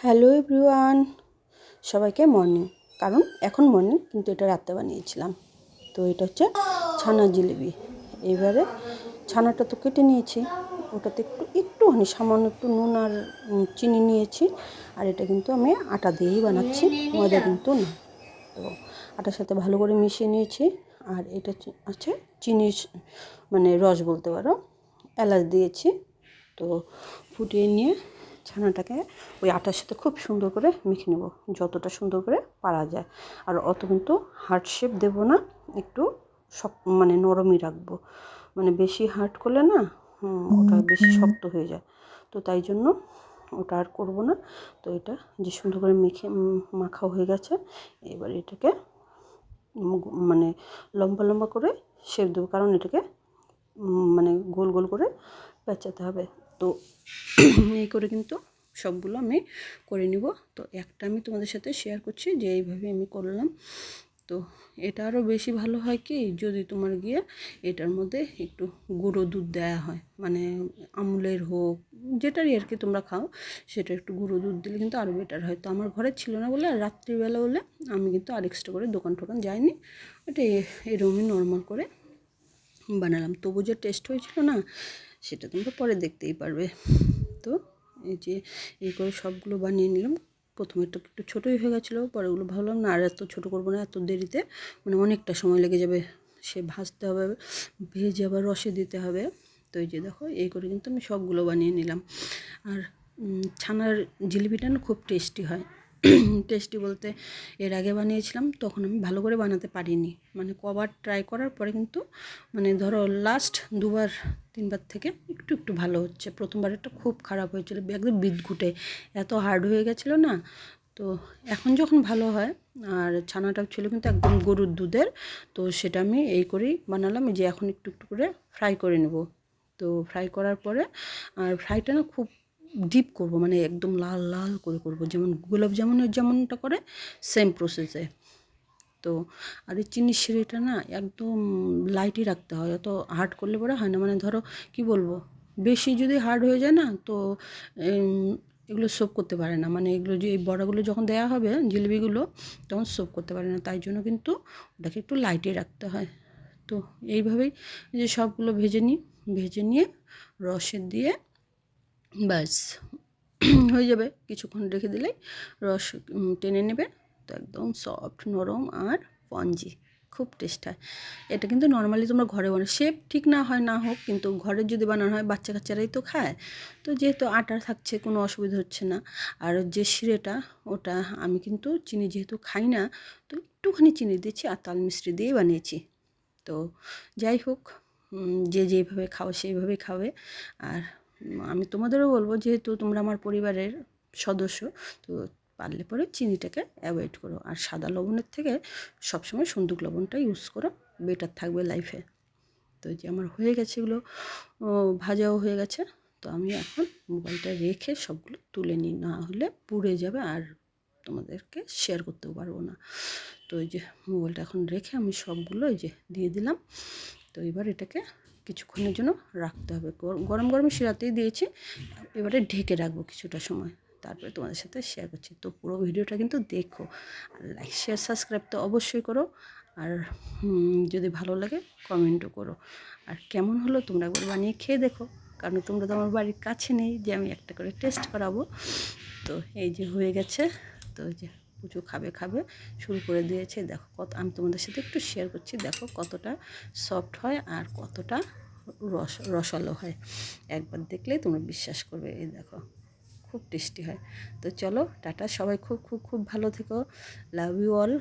Hello everyone, সবাইকে morning. কারণ এখন মর্নিং, কিন্তু এটা রাতে বানিয়েছিলাম। তো এটা হচ্ছে ছানার জিলিপি। এবারে ছানাটা তো কেটে নিয়েছি, ওটাতে একটুখানি সামান্য একটু নুন আর চিনি নিয়েছি। আর এটা কিন্তু আমি আটা দিয়েই বানাচ্ছি, ময়দা কিন্তু না। তো আটার সাথে ভালো করে মিশিয়ে নিয়েছি। আর এটা আছে চিনির মানে রস বলতে পারো, এলাচ দিয়েছি। তো ফুটিয়ে নিয়ে ছানাটাকে ওই আটার সাথে খুব সুন্দর করে মেখে নেব, যতটা সুন্দর করে পারা যায়। আর অত কিন্তু হার্ড শেপ দেবো না, একটু মানে নরমই রাখবো। মানে বেশি হার্ড করলে না ওটা বেশি শক্ত হয়ে যায়। তো তাই জন্য ওটা আর করবো না। তো এটা যে সুন্দর করে মাখা হয়ে গেছে, এবার এটাকে মানে লম্বা লম্বা করে শেপ দেবো, কারণ এটাকে মানে গোল গোল করে পেঁচাতে হবে। তো এই করে কিন্তু সবগুলো আমি করে নিব। তো একটা আমি তোমাদের সাথে শেয়ার করছি যে এইভাবে আমি করলাম। তো এটা আরও বেশি ভালো হয় কি, যদি তোমার গিয়ে এটার মধ্যে একটু গুঁড়ো দুধ দেওয়া হয়, মানে আমুলের হোক, যেটারই আর কি তোমরা খাও, সেটা একটু গুঁড়ো দুধ দিলে কিন্তু আরও বেটার হয়। তো আমার ঘরে ছিল না বলে, আর রাত্রিবেলা বলে আমি কিন্তু আর এক্সট্রা করে দোকান টোকান যাইনি, ওটা এরকমই নর্মাল করে বানালাম। তবু যে টেস্ট হয়েছিল না, সেটা তোমরা পরে দেখতেই পারবে। তো এই যে এই করে সবগুলো বানিয়ে নিলাম। প্রথমে একটু ছোটোই হয়ে গেছিলো, পরেগুলো ভাবলাম না আর এত ছোটো করবো না, এত দেরিতে মানে অনেকটা সময় লেগে যাবে, সে ভাজতে হবে, ভেজে আবার রসে দিতে হবে। তো এই যে দেখো, এই করে কিন্তু আমি সবগুলো বানিয়ে নিলাম। আর ছানার জিলিপিটা না খুব টেস্টি হয়। টেস্টি বলতে, এর আগে বানিয়েছিলাম তখন আমি ভালো করে বানাতে পারিনি, মানে কবার ট্রাই করার পরে কিন্তু মানে ধরো লাস্ট 2-3বার থেকে একটু একটু ভালো হচ্ছে। প্রথমবারেরটা খুব খারাপ হয়েছিল, একদম বিদঘুটে, এত হার্ড হয়ে গেছিলো না। তো এখন যখন ভালো হয়, আর ছানাটাও ছিল কিন্তু একদম গরুর দুধের। তো সেটা আমি এই করেই বানালাম, এই যে এখন একটু একটু করে ফ্রাই করে নেব। তো ফ্রাই করার পরে, আর ফ্রাইটা না খুব ডিপ করব, মানে একদম লাল লাল করে করব, যেমন গোলাপ জামুনের যেমনটা করে সেম প্রসেসে। তো আর এই চিনির সিঁড়িটা না একদম লাইটই রাখতে হয়, অত হার্ড করলে পরে হয় না। মানে ধরো কি বলবো, বেশি যদি হার্ড হয়ে যায় না, তো এগুলো সোপ করতে পারে না। মানে এগুলো যে এই বড়াগুলো যখন দেওয়া হবে জিলিপিগুলো, তখন সোপ করতে পারে না। তাই জন্য কিন্তু ওটাকে একটু লাইটে রাখতে হয়। তো এইভাবেই যে সবগুলো ভেজে নিয়ে রসে দিয়ে ব্যাস হয়ে যাবে। কিছুক্ষণ রেখে দিলেই রস টেনে নেবে। তো একদম সফট, নরম আর স্পঞ্জি, খুব টেস্ট হয়। এটা কিন্তু নর্মালি তোমরা ঘরে বানাও, শেপ ঠিক না হয় না হোক, কিন্তু ঘরে যদি বানানো হয়, বাচ্চা কাচ্চারাই তো খায়। তো যেহেতু আটা থাকছে, কোনো অসুবিধা হচ্ছে না। আর যে সিরেটা, ওটা আমি কিন্তু চিনি যেহেতু খাই না, তো একটুখানি চিনি দিয়েছি আর তাল মিষ্টি দিয়েই বানিয়েছি। তো যাই হোক, যে যেভাবে খাও সেইভাবেই খাবে। আর আমি তোমাদেরও বলবো, যেহেতু তোমরা আমার পরিবারের সদস্য, তো পারলে পরে চিনিটাকে অ্যাভয়েড করো। আর সাদা লবণের থেকে সবসময় সন্দুক লবণটা ইউজ করো, বেটার থাকবে লাইফে। তো যে আমার হয়ে গেছে এগুলো, ভাজাও হয়ে গেছে। তো আমি এখন মোবাইলটা রেখে সবগুলো তুলে নিই, না হলে পুড়ে যাবে আর তোমাদেরকে শেয়ার করতেও পারবো না। তো এই যে মোবাইলটা এখন রেখে আমি সবগুলো এই যে দিয়ে দিলাম। তো এবার এটাকে কিছুক্ষণের জন্য রাখতে হবে, গরম গরম শিরাতেই দিয়েছি। এবারে ঢেকে রাখবো কিছুটা সময়, তারপরে তোমাদের সাথে শেয়ার করছি। তো পুরো ভিডিওটা কিন্তু দেখো, আর লাইক শেয়ার সাবস্ক্রাইব তো অবশ্যই করো। আর যদি ভালো লাগে কমেন্টও করো। আর কেমন হলো তোমরা একবার বানিয়ে খেয়ে দেখো, কারণ তোমরা তো আমার বাড়ির কাছে নেই যে আমি একটা করে টেস্ট করাবো। তো এই যে হয়ে গেছে। তো এই যে পুজো খাবে শুরু করে দিয়েছে। দেখো কত, আমি তোমাদের সাথে একটু শেয়ার করছি, দেখো কতটা সফট হয় আর কতটা রসালো হয়। একবার দেখলেই তোমরা বিশ্বাস করবে। এই দেখো, খুব টেস্টি হয়। তো চলো টাটা, সবাই খুব খুব খুব ভালো থেকো। Love you all.